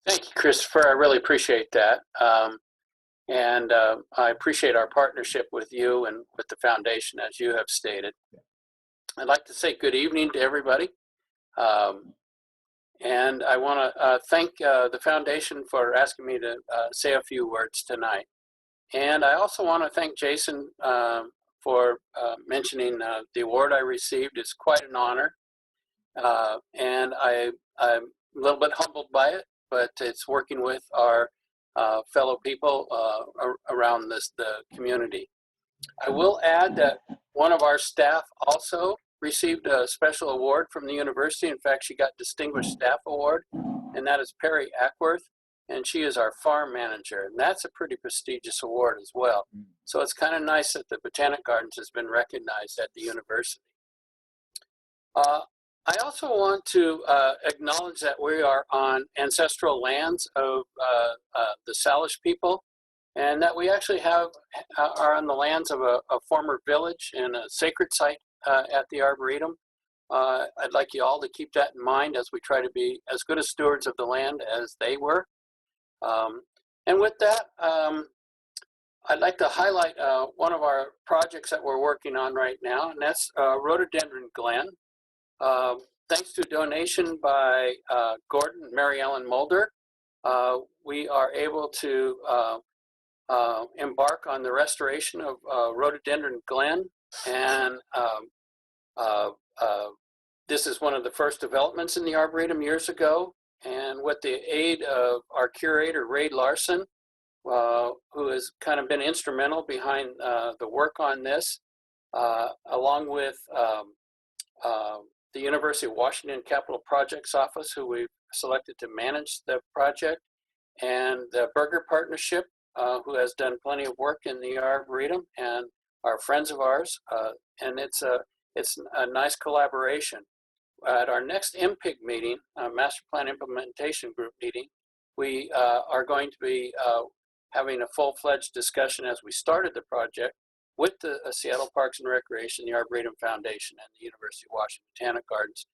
Thank you, Christopher. I really appreciate that. And I appreciate our partnership with you and with the foundation, as you have stated. I'd like to say good evening to everybody. And I want to thank the foundation for asking me to say a few words tonight. And I also want to thank Jason for mentioning the award I received. It's quite an honor. And I'm a little bit humbled by it, but it's working with our fellow people around the community. I will add that one of our staff also received a special award from the university. In fact, she got Distinguished Staff Award, and that is Perry Ackworth, and she is our farm manager, and that's a pretty prestigious award as well. So it's kind of nice that the Botanic Gardens has been recognized at the university. I also want to acknowledge that we are on ancestral lands of the Salish people, and that we actually are on the lands of a former village and a sacred site at the Arboretum. I'd like you all to keep that in mind as we try to be as good a stewards of the land as they were. And with that, I'd like to highlight one of our projects that we're working on right now, and that's Rhododendron Glen. Thanks to a donation by Gordon and Mary Ellen Mulder, we are able to embark on the restoration of Rhododendron Glen, and this is one of the first developments in the Arboretum years ago. And with the aid of our curator, Ray Larson, who has kind of been instrumental behind the work on this, along with the University of Washington Capital Projects Office, who we've selected to manage the project, and the Berger Partnership, who has done plenty of work in the Arboretum, and are friends of ours, and it's a nice collaboration. At our next MPIG meeting, Master Plan Implementation Group meeting, we are going to be having a full-fledged discussion as we started the project with the Seattle Parks and Recreation, the Arboretum Foundation, and the University of Washington Botanic Gardens,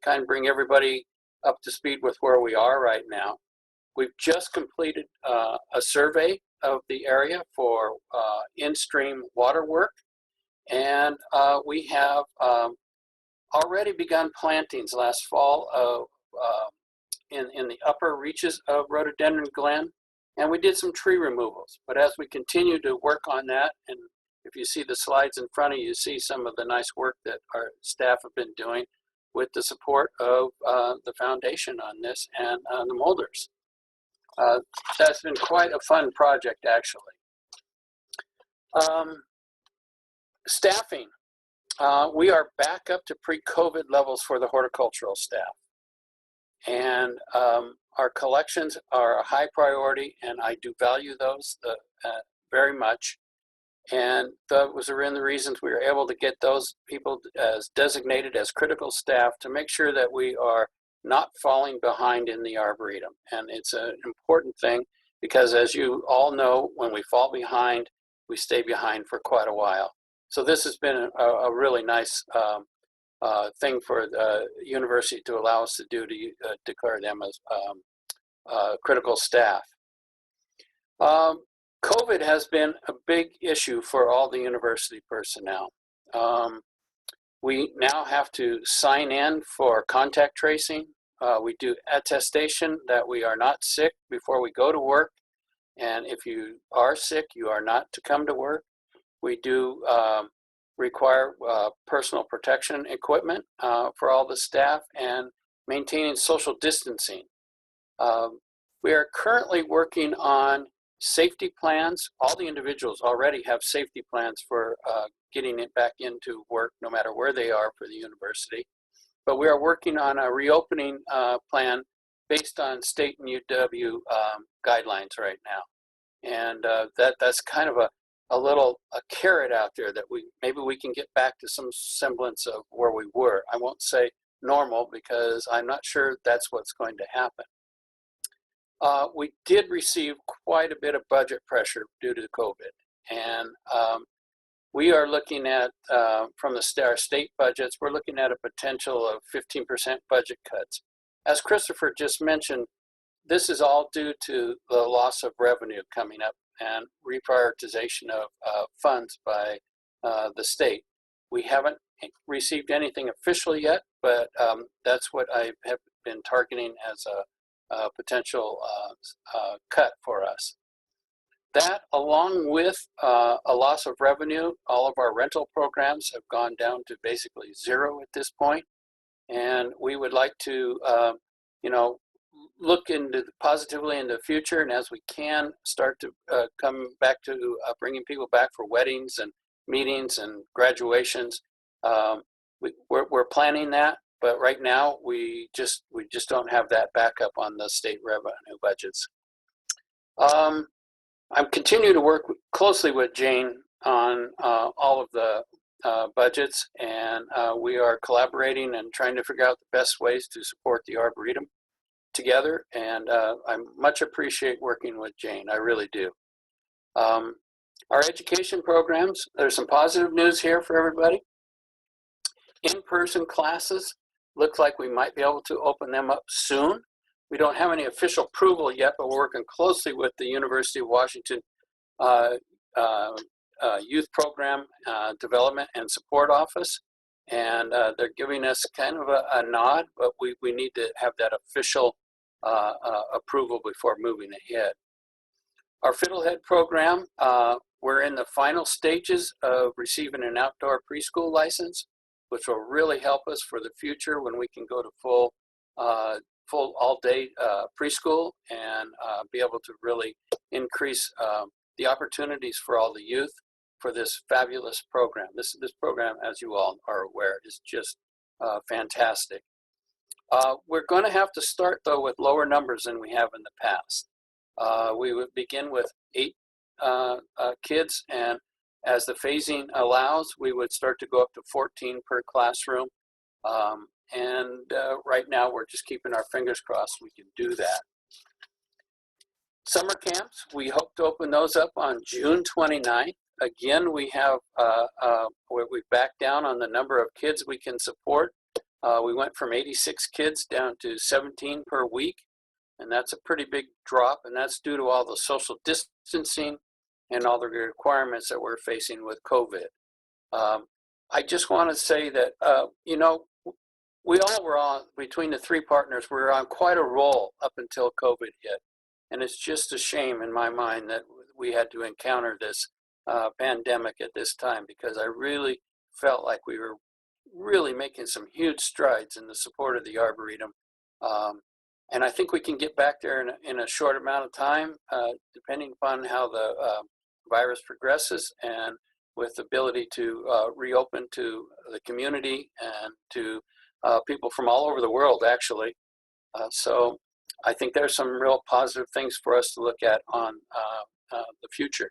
kind of bring everybody up to speed with where we are right now. We've just completed a survey of the area for in-stream water work, and we have already begun plantings last fall in the upper reaches of Rhododendron Glen, and we did some tree removals. But as we continue to work on that, and if you see the slides in front of you, you see some of the nice work that our staff have been doing with the support of the foundation on this and the Mulders. That's been quite a fun project, actually. Staffing. We are back up to pre-COVID levels for the horticultural staff. And our collections are a high priority, and I do value those very much. And that was one of the reasons we were able to get those people as designated as critical staff to make sure that we are not falling behind in the Arboretum. And it's an important thing because, as you all know, when we fall behind, we stay behind for quite a while. So this has been a really nice thing for the university to allow us to do, to declare them as critical staff. COVID has been a big issue for all the university personnel. We now have to sign in for contact tracing. We do attestation that we are not sick before we go to work. And if you are sick, you are not to come to work. We do require personal protection equipment for all the staff and maintaining social distancing. We are currently working on safety plans. All the individuals already have safety plans for getting it back into work no matter where they are for the university. But we are working on a reopening plan based on state and UW guidelines right now. And that's kind of a carrot out there that maybe we can get back to some semblance of where we were. I won't say normal because I'm not sure that's what's going to happen. We did receive quite a bit of budget pressure due to COVID, and we are looking at, from our state budgets, we're looking at a potential of 15% budget cuts. As Christopher just mentioned, this is all due to the loss of revenue coming up and reprioritization of funds by the state. We haven't received anything official yet, but that's what I have been targeting as a potential cut for us. That, along with a loss of revenue, all of our rental programs have gone down to basically zero at this point, and we would like to, look positively in the future, and as we can, start to come back to bringing people back for weddings and meetings and graduations. We're planning that, but right now we just don't have that backup on the state revenue budgets. I'm continuing to work closely with Jane on all of the budgets, and we are collaborating and trying to figure out the best ways to support the Arboretum together, and I much appreciate working with Jane. I really do. Our education programs, there's some positive news here for everybody. In-person classes, looks like we might be able to open them up soon. We don't have any official approval yet, but we're working closely with the University of Washington Youth Program Development and Support Office, and they're giving us kind of a nod, but we need to have that official approval before moving ahead. Our Fiddlehead program, we're in the final stages of receiving an outdoor preschool license, which will really help us for the future when we can go to full all-day preschool and be able to really increase the opportunities for all the youth for this fabulous program. This program, as you all are aware, is just fantastic. We're going to have to start, though, with lower numbers than we have in the past. We would begin with 8 kids, and as the phasing allows, we would start to go up to 14 per classroom. Right now, we're just keeping our fingers crossed we can do that. Summer camps, we hope to open those up on June 29th. Again, we have we backed down on the number of kids we can support. We went from 86 kids down to 17 per week, and that's a pretty big drop, and that's due to all the social distancing and all the requirements that we're facing with COVID. I just want to say that, we all were on, between the 3 partners, we were on quite a roll up until COVID hit. And it's just a shame in my mind that we had to encounter this pandemic at this time, because I really felt like we were really making some huge strides in the support of the Arboretum. And I think we can get back there in a short amount of time, depending upon how the virus progresses, and with the ability to reopen to the community and to people from all over the world, actually. So I think there's some real positive things for us to look at on the future.